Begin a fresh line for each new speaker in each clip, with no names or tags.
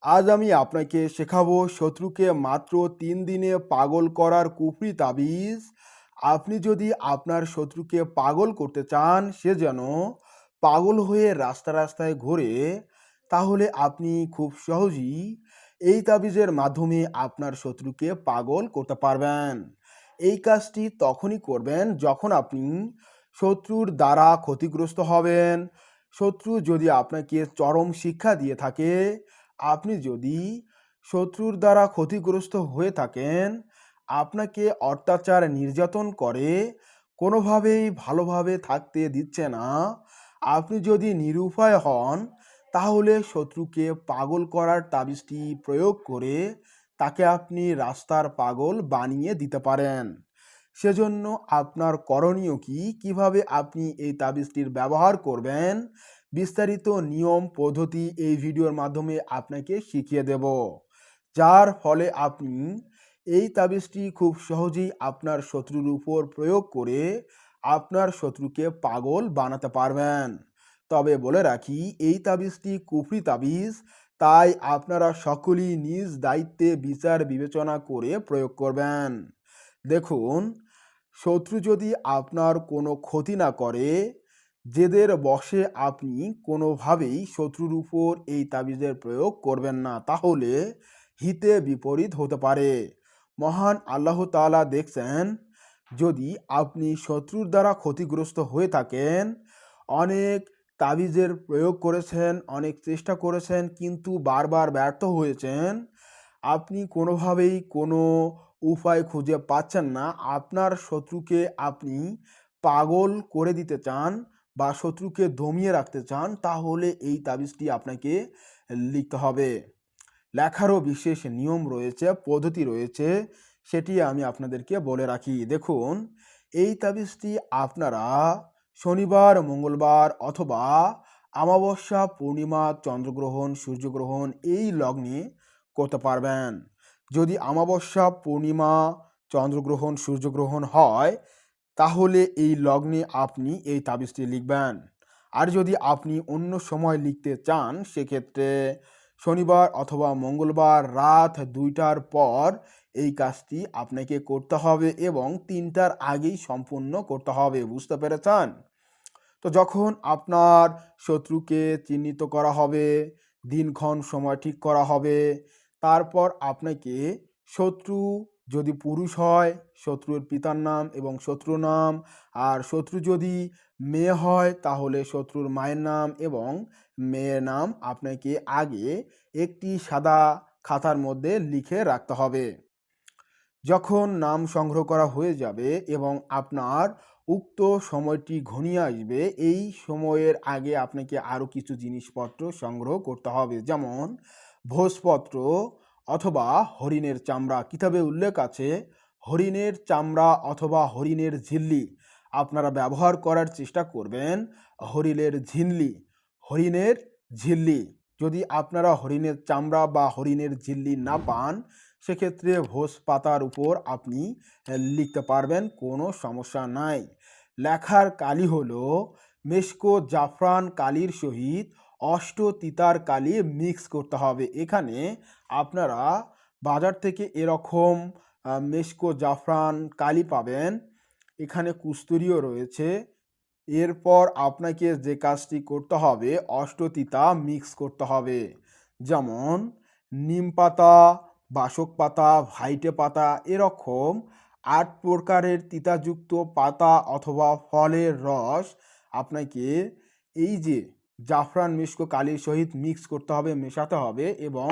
আজ আমি আপনাকে শেখাবো শত্রুকে মাত্র 3 দিনে পাগল করার কুফরি তাবিজ। আপনি যদি আপনার শত্রুকে পাগল করতে চান, সে যেন পাগল হয়ে রাস্তায় ঘোরে, তাহলে আপনি খুব সহজেই এই তাবিজের মাধ্যমে আপনার শত্রুকে পাগল করতে পারবেন। এই কাজটি তখনই করবেন যখন আপনি শত্রুর দ্বারা ক্ষতিগ্রস্ত হবেন। শত্রু যদি আপনাকে চরম শিক্ষা দিয়ে থাকে, আপনি যদি শত্রুর দ্বারা ক্ষতিগ্রস্ত হয়ে থাকেন, আপনাকে অত্যাচার নির্যাতন করে, কোনোভাবেই ভালোভাবে থাকতে দিচ্ছে না, আপনি যদি নিরুপায় হন, তাহলে শত্রুকে পাগল করার তাবিজটি প্রয়োগ করে তাকে আপনি রাস্তার পাগল বানিয়ে দিতে পারেন। সেজন্য আপনার করণীয় কি, কিভাবে আপনি এই তাবিজটির ব্যবহার করবেন, বিস্তারিত নিয়ম পদ্ধতি এই ভিডিওর মাধ্যমে আপনাকে শিখিয়ে দেব, যার ফলে আপনি এই তাবিজটি খুব সহজেই আপনার শত্রুর উপর প্রয়োগ করে আপনার শত্রুকে পাগল বানাতে পারবেন। তবে বলে রাখি, এই তাবিজটি কুফরি তাবিজ, তাই আপনারা সকলেই নিজ দায়িত্বে বিচার বিবেচনা করে প্রয়োগ করবেন। দেখুন, শত্রু যদি আপনার কোনো ক্ষতি না করে, জেদের বশে আপনি কোনোভাবেই শত্রুর উপর এই তাবিজের প্রয়োগ করবেন না, তাহলে হিতে বিপরীত হতে পারে। মহান আল্লাহ তাআলা দেখছেন, যদি আপনি শত্রুর দ্বারা ক্ষতিগ্রস্ত হয়ে থাকেন, অনেক তাবিজের প্রয়োগ করেছেন, অনেক চেষ্টা করেছেন, কিন্তু বারবার ব্যর্থ হয়েছেন, আপনি কোনোভাবেই কোনো উপায় খুঁজে পাচ্ছেন না, আপনার শত্রুকে আপনি পাগল করে দিতে চান বা শত্রুকে দমিয়ে রাখতে চান, তাহলে এই তাবিজটি আপনাকে লিখতে হবে। লেখারও বিশেষ নিয়ম রয়েছে, পদ্ধতি রয়েছে, সেটি আমি আপনাদেরকে বলে রাখি। দেখুন, এই তাবিজটি আপনারা শনিবার, মঙ্গলবার অথবা অমাবস্যা, পূর্ণিমা, চন্দ্রগ্রহণ, সূর্যগ্রহণ এই লগ্নে করতে পারবেন। যদি অমাবস্যা, পূর্ণিমা, চন্দ্রগ্রহণ, সূর্যগ্রহণ হয়, তাহলে এই লগ্নে আপনি এই তাবিজটি লিখবেন। আর যদি আপনি অন্য সময় লিখতে চান, সেক্ষেত্রে শনিবার অথবা মঙ্গলবার রাত 2টার পর এই কাজটি আপনাকে করতে হবে এবং 3টার আগেই সম্পূর্ণ করতে হবে। বুঝতে পেরেছেন? তো যখন আপনার শত্রুকে চিহ্নিত করা হবে, দিনক্ষণ সময় ঠিক করা হবে, তারপর আপনাকে শত্রু যদি পুরুষ হয়, শত্রুর পিতার নাম এবং শত্রুর নাম, আর শত্রু যদি মেয়ে হয়, তাহলে শত্রুর মায়ের নাম এবং মেয়ের নাম আপনাকে আগে একটি সাদা খাতার মধ্যে লিখে রাখতে হবে। যখন নাম সংগ্রহ করা হয়ে যাবে এবং আপনার উক্ত সময়টি ঘনিয়ে আসবে, এই সময়ের আগে আপনাকে আরও কিছু জিনিসপত্র সংগ্রহ করতে হবে, যেমন ভোজপত্র অথবা হরিণের চামড়া। কিতাবে উল্লেখ আছে, হরিণের চামড়া অথবা হরিণের ঝিল্লি আপনারা ব্যবহার করার চেষ্টা করবেন। হরিণের ঝিল্লি যদি আপনারা হরিণের চামড়া বা হরিণের ঝিল্লি না পান, সেক্ষেত্রে ভোজ পাতার উপর আপনি লিখতে পারবেন, কোনো সমস্যা নাই। লেখার কালি হলো মেশকো জাফরান কালির সহিত অষ্টতিতার কালি মিক্স করতে হবে। এখানে আপনারা বাজার থেকে এরকম মেশকো জাফরান কালি পাবেন, এখানে কুস্তুরিও রয়েছে। এরপর আপনাকে যে কাজটি করতে হবে, অষ্টতিতা মিক্স করতে হবে, যেমন নিম পাতা, বাসক পাতা, ভাইটে পাতা, এরকম 8 প্রকারের তিতাযুক্ত পাতা অথবা ফলের রস আপনাকে এই যে জাফরান মিশকো কালির সহিত মিক্স করতে হবে, মেশাতে হবে এবং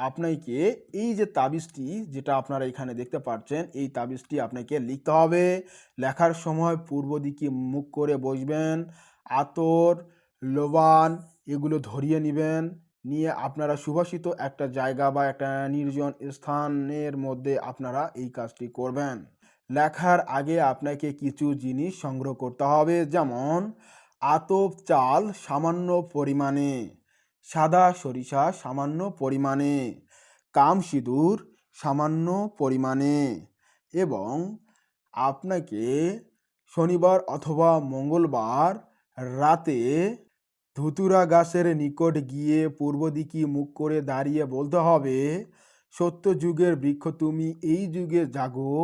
আপনাকে এই যে তাবিজটি যেটা আপনারা এখানে দেখতে পাচ্ছেন, এই তাবিজটি আপনাকে লিখতে হবে। লেখার সময় পূর্ব দিকে মুখ করে বসবেন, আতর, লোবান এগুলো ধরিয়ে নেবেন, নিয়ে আপনারা সুভাষিত একটা জায়গা বা একটা নির্জন স্থানের মধ্যে আপনারা এই কাজটি করবেন। লেখার আগে আপনাকে কিছু জিনিস সংগ্রহ করতে হবে, যেমন আতপ চাল সামান্য পরিমাণে, সাদা সরিষা সামান্য পরিমাণে, কাম সিঁদুর সামান্য পরিমাণে এবং আপনাকে শনিবার অথবা মঙ্গলবার রাতে ধুতুরা গাছের নিকট গিয়ে পূর্ব দিকে মুখ করে দাঁড়িয়ে বলতে হবে, সত্য যুগের বৃক্ষ তুমি, এই যুগে জাগো,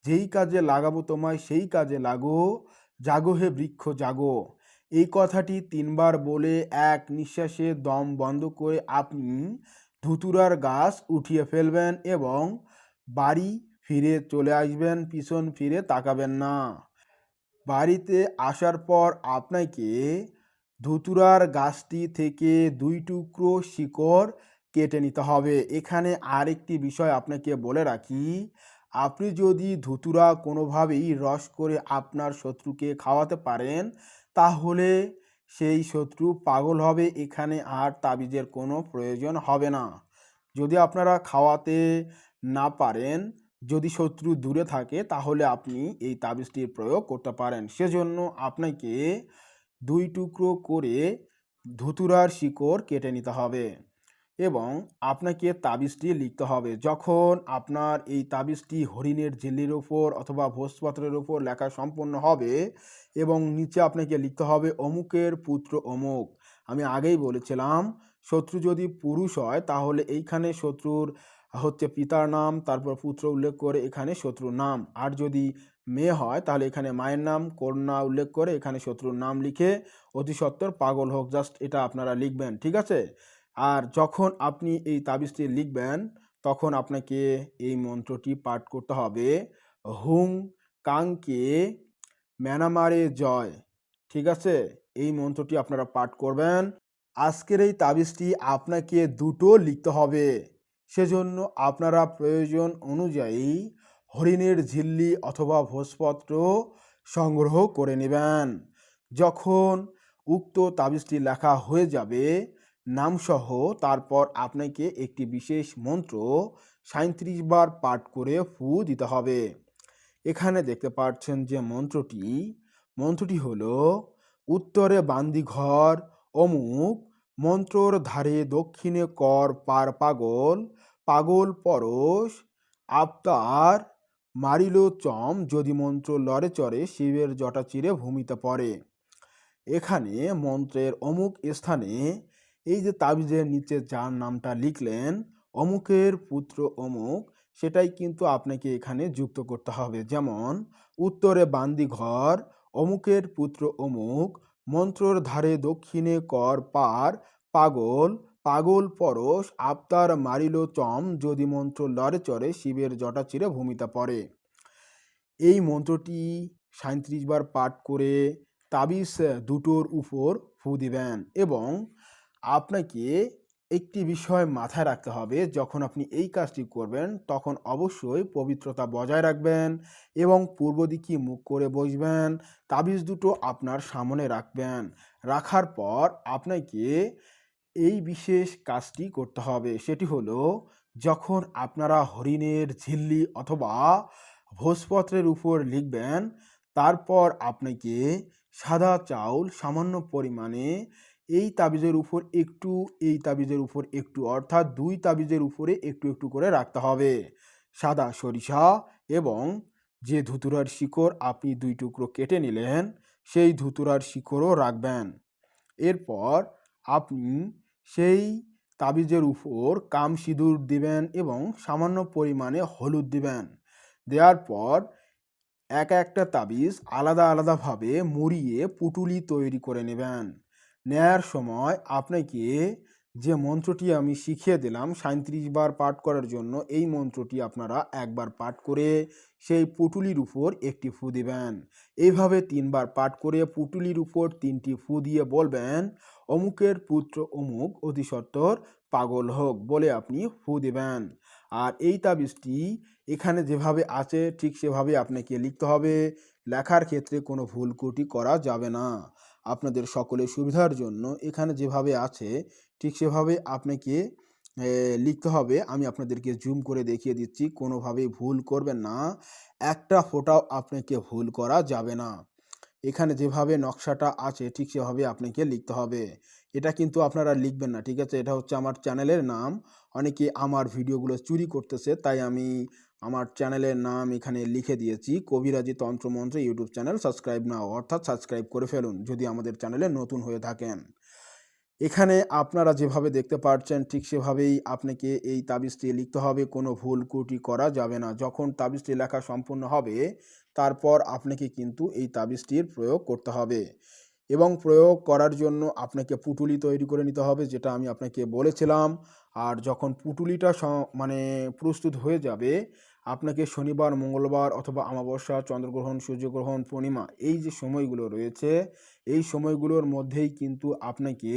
যেই কাজে লাগাবো তোমায় সেই কাজে লাগো, জাগো হে বৃক্ষ জাগো। এই কথাটি 3বার বলে এক নিঃশ্বাসে দম বন্ধ করে আপনি ধুতুরার গাছ উঠিয়ে ফেলবেন এবং বাড়ি ফিরে চলে আসবেন, পিছন ফিরে তাকাবেন না। বাড়িতে আসার পর আপনাকে ধুতুরার গাছটি থেকে 2 টুকরো শিকড় কেটে নিতে হবে। এখানে আরেকটি বিষয় আপনাকে বলে রাখি, আপনি যদি ধুতুরা কোনোভাবেই রস করে আপনার শত্রুকে খাওয়াতে পারেন, তাহলে সেই শত্রু পাগল হবে, এখানে আর তাবিজের কোনো প্রয়োজন হবে না। যদি আপনারা খাওয়াতে না পারেন, যদি শত্রু দূরে থাকে, তাহলে আপনি এই তাবিজটির প্রয়োগ করতে পারেন। সেজন্য আপনাকে 2 টুকরো করে ধুতুরার শিকড় কেটে নিতে হবে এবং আপনাকে তাবিজটি লিখতে হবে। যখন আপনার এই তাবিজটি হরিণের ঝিল্লির ওপর অথবা ভোজপত্রের ওপর লেখা সম্পন্ন হবে এবং নিচে আপনাকে লিখতে হবে অমুকের পুত্র অমুক। আমি আগেই বলেছিলাম, শত্রু যদি পুরুষ হয় তাহলে এইখানে শত্রুর পিতার নাম, তারপর পুত্র উল্লেখ করে এখানে শত্রুর নাম। আর যদি মেয়ে হয় তাহলে এখানে মায়ের নাম, কন্যা উল্লেখ করে এখানে শত্রুর নাম লিখে অতি সত্বর পাগল হোক, জাস্ট এটা আপনারা লিখবেন, ঠিক আছে? আর যখন আপনি এই তাবিজটি লিখবেন তখন আপনাকে এই মন্ত্রটি পাঠ করতে হবে, হুং কাংকে ম্যানামারে জয়। ঠিক আছে? এই মন্ত্রটি আপনারা পাঠ করবেন। আজকের এই তাবিজটি আপনাকে 2টো লিখতে হবে। সেজন্য আপনারা প্রয়োজন অনুযায়ী হরিণের ঝিল্লি অথবা ভোজপত্র সংগ্রহ করে নেবেন। যখন উক্ত তাবিজটি লেখা হয়ে যাবে নামসহ, তারপর আপনাকে একটি বিশেষ মন্ত্র 37 বার পাঠ করে ফু দিতে হবে। এখানে দেখতে পাচ্ছেন যে মন্ত্রটি হলো, উত্তরে বান্দিঘর অমুক, মন্ত্রর ধারে দক্ষিণে কর পার পাগল, পাগল পরশ আবতার মারিল চম, যদি মন্ত্র লড়ে চড়ে শিবের জটা চিরে ভূমিতে পড়ে। এখানে মন্ত্রের অমুক স্থানে এই যে তাবিজের নিচে যার নামটা লিখলেন অমুকের পুত্র অমুক, সেটাই কিন্তু আপনাকে এখানে যুক্ত করতে হবে। যেমন উত্তরে বান্দিঘর অমুকের পুত্র অমুক, মন্ত্রর ধারে দক্ষিণে কর পার পাগল, পাগল পরশ আবতার মারিল চম, যদি মন্ত্র লড়ে চড়ে শিবের জটা চিরে ভূমিতে পড়ে। এই মন্ত্রটি 37 বার পাঠ করে তাবিজ 2টোর উপর ফু দিবেন এবং আপনাকে একটি বিষয় মাথায় রাখতে হবে, যখন আপনি এই কাজটি করবেন তখন অবশ্যই পবিত্রতা বজায় রাখবেন এবং পূর্ব দিকে মুখ করে বসবেন। তাবিজ 2টো আপনার সামনে রাখবেন। রাখার পর আপনাকে এই বিশেষ কাজটি করতে হবে, সেটি হলো যখন আপনারা হরিণের ঝিল্লি অথবা ভোজপত্রের উপর লিখবেন, তারপর আপনাকে সাদা চাউল সামান্য পরিমাণে এই তাবিজের উপর একটু, এই তাবিজের উপর একটু, অর্থাৎ 2 তাবিজের উপরে একটু একটু করে রাখতে হবে। সাদা সরিষা এবং যে ধুতুরার শিকড় আপনি 2 টুকরো কেটে নিলেন সেই ধুতুরার শিকড়ও রাখবেন। এরপর আপনি সেই তাবিজের উপর কাম সিঁদুর দিবেন এবং সামান্য পরিমাণে হলুদ দিবেন। দেওয়ার পর একটা তাবিজ আলাদা আলাদাভাবে মুড়িয়ে পুটুলি তৈরি করে নেবেন। নেয়ার সময় আপনাকে যে মন্ত্রটি আমি শিখিয়ে দিলাম 37 বার পাঠ করার জন্য, এই মন্ত্রটি আপনারা একবার পাঠ করে সেই পুটুলির উপর একটি ফু দিবেন। এইভাবে 3 বার পাঠ করে পুটুলির উপর 3টি ফু দিয়ে বলবেন, অমুকের পুত্র অমুক অতি সত্বর পাগল হোক, বলে আপনি ফু দিবেন। আর এই তাবিজটি এখানে যেভাবে আছে ঠিক সেভাবে আপনাকে লিখতে হবে। লেখার ক্ষেত্রে কোনো ভুল ত্রুটি করা যাবে না। আপনাদের সকলের সুবিধার জন্য এখানে যেভাবে আছে ঠিক সেভাবে আপনাকে লিখতে হবে। আমি আপনাদেরকে জুম করে দেখিয়ে দিচ্ছি, কোনোভাবেই ভুল করবেন না, একটা ফোঁটাও আপনাকে ভুল করা যাবে না। এখানে যেভাবে নকশাটা আছে ঠিক সেভাবে আপনাকে লিখতে হবে। এটা কিন্তু আপনারা লিখবেন না, ঠিক আছে? এটা হচ্ছে আমার চ্যানেলের নাম। অনেকে আমার ভিডিওগুলো চুরি করতেছে, তাই আমি আমার চ্যানেলের নাম এখানে লিখে দিয়েছি, কবিরাজি তন্ত্রমন্ত্র ইউটিউব চ্যানেল সাবস্ক্রাইব নাও, অর্থাৎ সাবস্ক্রাইব করে ফেলুন যদি আমাদের চ্যানেলে নতুন হয়ে থাকেন। এখানে আপনারা যেভাবে দেখতে পাচ্ছেন ঠিক সেভাবেই আপনাকে এই তাবিজটি লিখতে হবে, কোনো ভুল ত্রুটি করা যাবে না। যখন তাবিজটি লেখা সম্পূর্ণ হবে তারপর আপনাকে কিন্তু এই তাবিজটির প্রয়োগ করতে হবে এবং প্রয়োগ করার জন্য আপনাকে পুঁটুলি তৈরি করে নিতে হবে, যেটা আমি আপনাকে বলেছিলাম। আর যখন পুঁটুলিটা মানে প্রস্তুত হয়ে যাবে, আপনাকে শনিবার, মঙ্গলবার অথবা অমাবস্যা, চন্দ্রগ্রহণ, সূর্যগ্রহণ, পূর্ণিমা এই যে সময়গুলো রয়েছে এই সময়গুলোর মধ্যেই কিন্তু আপনাকে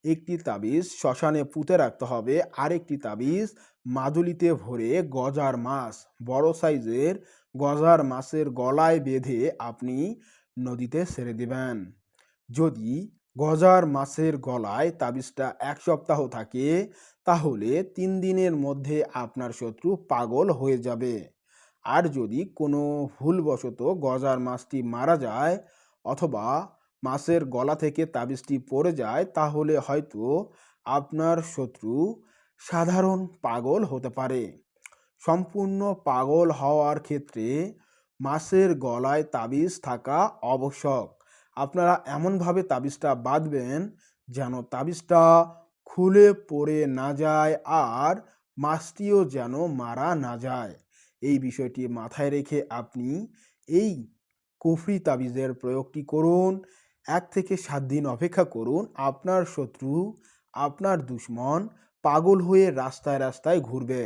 একটি তাবিজ শ্মশানে পুঁতে রাখতে হবে, আরেকটি তাবিজ মাদুলিতে ভরে গজার মাছ, বড় সাইজের গজার মাছের গলায় বেঁধে আপনি নদীতে ছেড়ে দিবেন। যদি গজার মাছের গলায় তাবিজটা ১ সপ্তাহ থাকে তাহলে ৩ দিনের মধ্যে আপনার শত্রু পাগল হয়ে যাবে। আর যদি কোনো ভুলবশত গজার মাছটি মারা যায় অথবা মাছের গলা থেকে তাবিজটি পড়ে যায় তাহলে হয়তো আপনার শত্রু সাধারণ পাগল হতে পারে। সম্পূর্ণ পাগল হওয়ার ক্ষেত্রে মাছের গলায় তাবিজ থাকা আবশ্যক। আপনারা এমনভাবে তাবিজটা বাঁধবেন যেন তাবিজটা খুলে পড়ে না যায় আর মাছটিও যেন মারা না যায়। এই বিষয়টি মাথায় রেখে আপনি এই কুফরি তাবিজের প্রয়োগটি করুন। ১ থেকে ৭ দিন অপেক্ষা করুন। আপনার শত্রু, আপনার দুশমন পাগল হয়ে রাস্তায় রাস্তায় ঘুরবে।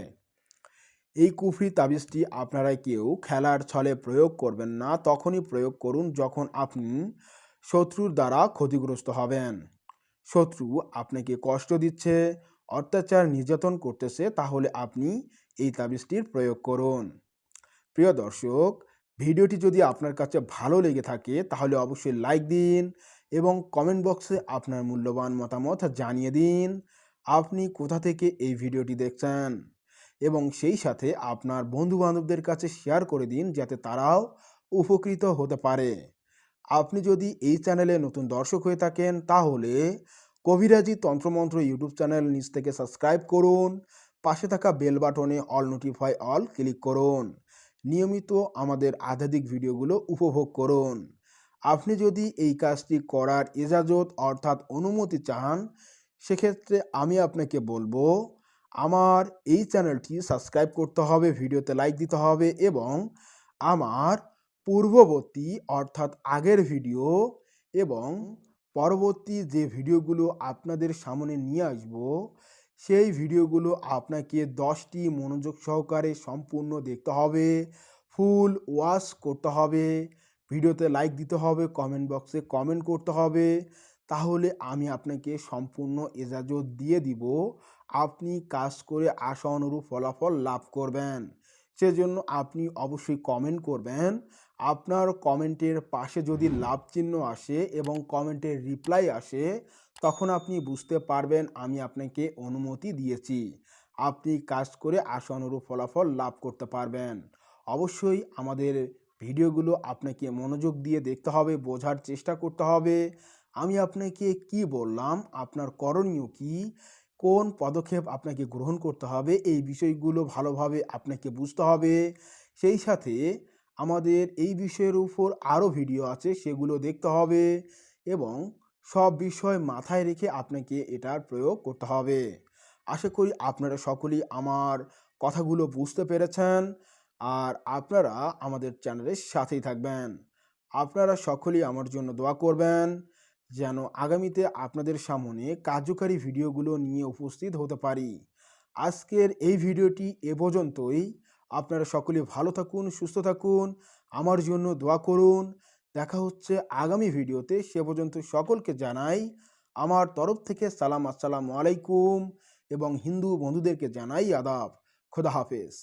এই কুফরি তাবিজটি আপনারা কেউ খেলার ছলে প্রয়োগ করবেন না। তখনই প্রয়োগ করুন যখন আপনি শত্রুর দ্বারা ক্ষতিগ্রস্ত হবেন। শত্রু আপনাকে কষ্ট দিচ্ছে, অত্যাচার নির্যাতন করতেছে, তাহলে আপনি এই তাবিজটির প্রয়োগ করুন। প্রিয় দর্শক, ভিডিওটি যদি আপনার কাছে ভালো লেগে থাকে তাহলে অবশ্যই লাইক দিন এবং কমেন্ট বক্সে আপনার মূল্যবান মতামত জানিয়ে দিন। আপনি কোথা থেকে এই ভিডিওটি দেখছেন এবং সেই সাথে আপনার বন্ধু-বান্ধবদের কাছে শেয়ার করে দিন যাতে তারাও উপকৃত হতে পারে। আপনি যদি এই চ্যানেলে নতুন দর্শক হয়ে থাকেন তাহলে কবিরাজি তন্ত্রমন্ত্র ইউটিউব চ্যানেল নিচ থেকে সাবস্ক্রাইব করুন। পাশে থাকা বেল বাটনে অল নোটিফাই অল ক্লিক করুন। নিয়মিত আমাদের আধ্যাত্মিক ভিডিওগুলো উপভোগ করুন। আপনি যদি এই কাজটি করার ইজাজত অর্থাৎ অনুমতি চান সেক্ষেত্রে আমি আপনাকে বলবো আমার এই চ্যানেলটি সাবস্ক্রাইব করতে হবে, ভিডিওতে লাইক দিতে হবে এবং আমার পূর্ববর্তী অর্থাৎ আগের ভিডিও এবং পরবর্তী যে ভিডিওগুলো আপনাদের সামনে নিয়ে আসব সেই ভিডিওগুলো আপনাকে 10টি মনোযোগ সহকারে সম্পূর্ণ দেখতে হবে, ফুল ওয়াচ করতে হবে, ভিডিওতে লাইক দিতে হবে, কমেন্ট বক্সে কমেন্ট করতে হবে। তাহলে আমি আপনাকে সম্পূর্ণ এজাজত দিয়ে দিব, আপনি কাজ করে আশা অনুরূপ ফলাফল লাভ করবেন। সেজন্য আপনি অবশ্যই কমেন্ট করবেন। আপনার কমেন্টের পাশে যদি লাভ চিহ্ন আসে এবং কমেন্টের রিপ্লাই আসে তখন আপনি বুঝতে পারবেন আমি আপনাকে অনুমতি দিয়েছি। আপনি কাজ করে আশা অনুরূপ ফলাফল লাভ করতে পারবেন। অবশ্যই আমাদের ভিডিওগুলো আপনাকে মনোযোগ দিয়ে দেখতে হবে, বোঝার চেষ্টা করতে হবে। আমি আপনাকে কি বললাম, আপনার করণীয় কি, কোন পদক্ষেপ আপনাকে গ্রহণ করতে হবে এই বিষয়গুলো ভালোভাবে আপনাকে বুঝতে হবে। সেই সাথে আমাদের এই বিষয়ের উপর আরও ভিডিও আছে সেগুলো দেখতে হবে এবং সব বিষয় মাথায় রেখে আপনাকে এটার প্রয়োগ করতে হবে। আশা করি আপনারা সকলেই আমার কথাগুলো বুঝতে পেরেছেন আর আপনারা আমাদের চ্যানেলের সাথেই থাকবেন। আপনারা সকলেই আমার জন্য দোয়া করবেন যেন আগামীতে আপনাদের সামনে কার্যকারী ভিডিওগুলো নিয়ে উপস্থিত হতে পারি। আজকের এই ভিডিওটি এ পর্যন্তই। আপনারা সকলে ভালো থাকুন, সুস্থ থাকুন, আমার জন্য দোয়া করুন। দেখা হচ্ছে আগামী ভিডিওতে। সে পর্যন্ত সকলকে জানাই আমার তরফ থেকে সালাম, আসসালামু আলাইকুম এবং হিন্দু বন্ধুদেরকে জানাই আদাব। খোদা হাফেজ।